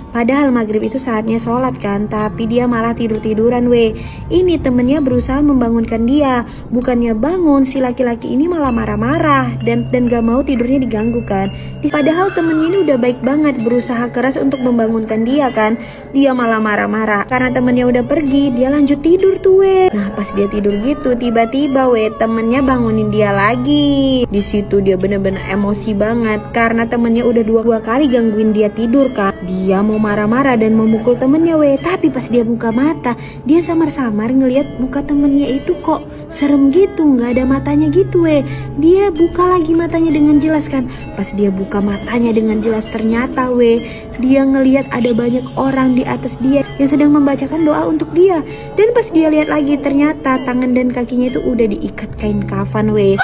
Padahal maghrib itu saatnya sholat kan, tapi dia malah tidur-tiduran weh. Ini temennya berusaha membangunkan dia, bukannya bangun si laki-laki ini malah marah-marah dan gak mau tidurnya diganggu kan. Padahal temennya ini udah baik banget, berusaha keras untuk membangunkan dia kan. Dia malah marah-marah karena temennya udah pergi, dia lanjut tidur tuh weh. Nah pas dia tidur gitu tiba-tiba weh temennya bangunin dia lagi. Di situ dia bener-bener emosi banget karena temennya udah dua kali gangguin dia tidur kan. Dia mau marah-marah dan memukul temennya weh. Tapi pas dia buka mata, dia samar-samar ngeliat muka temennya itu kok serem gitu, nggak ada matanya gitu weh. Dia buka lagi matanya dengan jelas kan. Pas dia buka matanya dengan jelas ternyata weh, dia ngeliat ada banyak orang di atas dia yang sedang membacakan doa untuk dia. Dan pas dia lihat lagi ternyata tangan dan kakinya itu udah diikat kain kafan weh.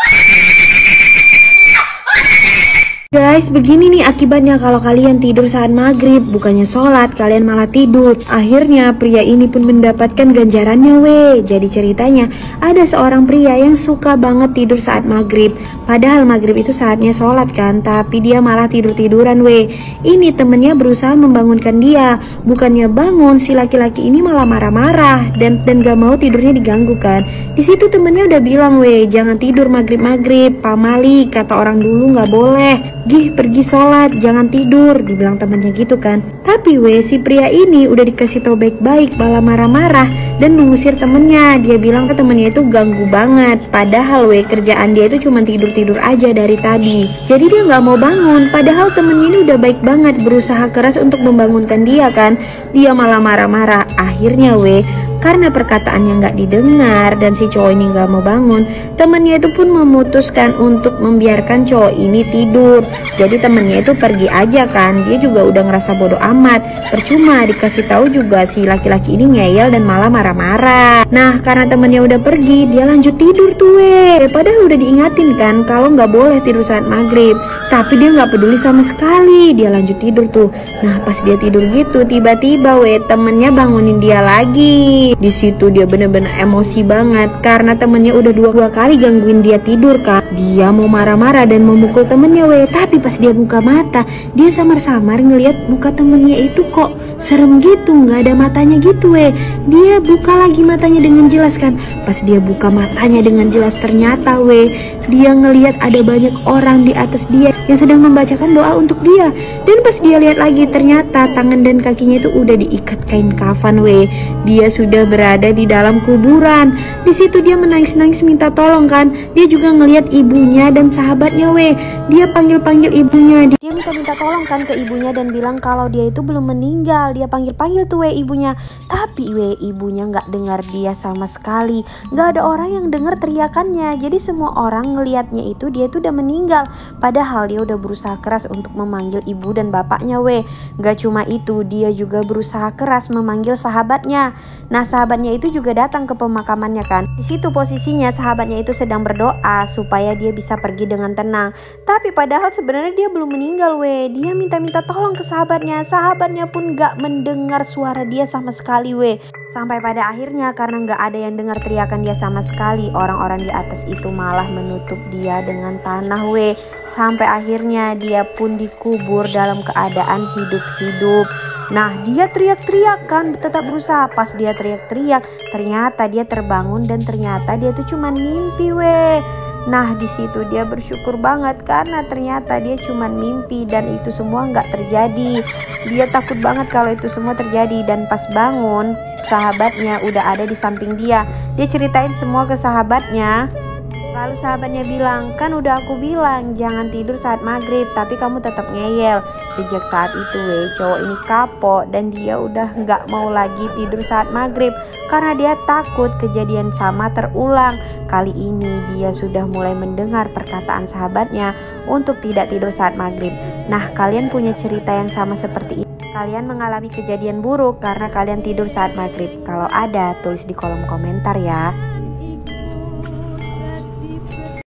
Guys, begini nih akibatnya kalau kalian tidur saat maghrib, bukannya sholat, kalian malah tidur. Akhirnya pria ini pun mendapatkan ganjarannya weh. Jadi ceritanya, ada seorang pria yang suka banget tidur saat maghrib. Padahal maghrib itu saatnya sholat kan, tapi dia malah tidur-tiduran weh. Ini temennya berusaha membangunkan dia, bukannya bangun si laki-laki ini malah marah-marah dan gak mau tidurnya diganggu kan. Di situ temennya udah bilang weh, jangan tidur maghrib-maghrib, pamali, kata orang dulu gak boleh. Gih pergi sholat, jangan tidur, dibilang temannya gitu kan. Tapi weh si pria ini udah dikasih tau baik-baik malah marah-marah dan mengusir temennya. Dia bilang ke temennya itu ganggu banget. Padahal weh kerjaan dia itu cuma tidur-tidur aja dari tadi. Jadi dia gak mau bangun. Padahal temennya ini udah baik banget, berusaha keras untuk membangunkan dia kan. Dia malah marah-marah. Akhirnya weh, karena perkataannya nggak didengar dan si cowok ini nggak mau bangun, temennya itu pun memutuskan untuk membiarkan cowok ini tidur. Jadi temennya itu pergi aja kan, dia juga udah ngerasa bodoh amat. Percuma dikasih tahu juga si laki-laki ini ngeyel dan malah marah-marah. Nah karena temennya udah pergi, dia lanjut tidur tuh weh. Padahal udah diingatin kan kalau nggak boleh tidur saat maghrib, tapi dia nggak peduli sama sekali. Dia lanjut tidur tuh. Nah pas dia tidur gitu tiba-tiba weh temennya bangunin dia lagi. Di situ dia bener-bener emosi banget karena temennya udah dua kali gangguin dia tidur kan. Dia mau marah-marah dan memukul temennya weh. Tapi pas dia buka mata, dia samar-samar ngeliat muka temennya itu kok serem gitu, nggak ada matanya gitu weh. Dia buka lagi matanya dengan jelas kan. Pas dia buka matanya dengan jelas ternyata weh, dia ngeliat ada banyak orang di atas dia yang sedang membacakan doa untuk dia. Dan pas dia lihat lagi ternyata tangan dan kakinya itu udah diikat kain kafan weh. Dia sudah berada di dalam kuburan. Di situ dia menangis-nangis minta tolong kan. Dia juga ngelihat ibunya dan sahabatnya weh. Dia panggil-panggil ibunya. Dia minta tolong kan ke ibunya dan bilang kalau dia itu belum meninggal. Dia panggil-panggil tuh weh ibunya. Tapi weh ibunya nggak dengar dia sama sekali. Nggak ada orang yang dengar teriakannya. Jadi semua orang ngelihatnya itu dia tuh udah meninggal. Padahal dia udah berusaha keras untuk memanggil ibu dan bapaknya weh. Nggak cuma itu, dia juga berusaha keras memanggil sahabatnya. Nah sahabatnya itu juga datang ke pemakamannya kan. Di situ posisinya sahabatnya itu sedang berdoa supaya dia bisa pergi dengan tenang. Tapi padahal sebenarnya dia belum meninggal weh. Dia minta tolong ke sahabatnya. Sahabatnya pun gak mendengar suara dia sama sekali weh. Sampai pada akhirnya karena gak ada yang dengar teriakan dia sama sekali, orang-orang di atas itu malah menutup dia dengan tanah weh. Sampai akhirnya dia pun dikubur dalam keadaan hidup-hidup. Nah dia teriak-teriak kan, tetap berusaha. Pas dia teriak-teriak ternyata dia terbangun dan ternyata dia tuh cuman mimpi weh. Nah di situ dia bersyukur banget karena ternyata dia cuman mimpi dan itu semua nggak terjadi. Dia takut banget kalau itu semua terjadi dan pas bangun sahabatnya udah ada di samping dia. Dia ceritain semua ke sahabatnya. Lalu sahabatnya bilang, kan udah aku bilang jangan tidur saat maghrib, tapi kamu tetap ngeyel. Sejak saat itu cowok ini kapok dan dia udah nggak mau lagi tidur saat maghrib karena dia takut kejadian sama terulang. Kali ini dia sudah mulai mendengar perkataan sahabatnya untuk tidak tidur saat maghrib. Nah kalian punya cerita yang sama seperti ini? Kalian mengalami kejadian buruk karena kalian tidur saat maghrib? Kalau ada tulis di kolom komentar ya.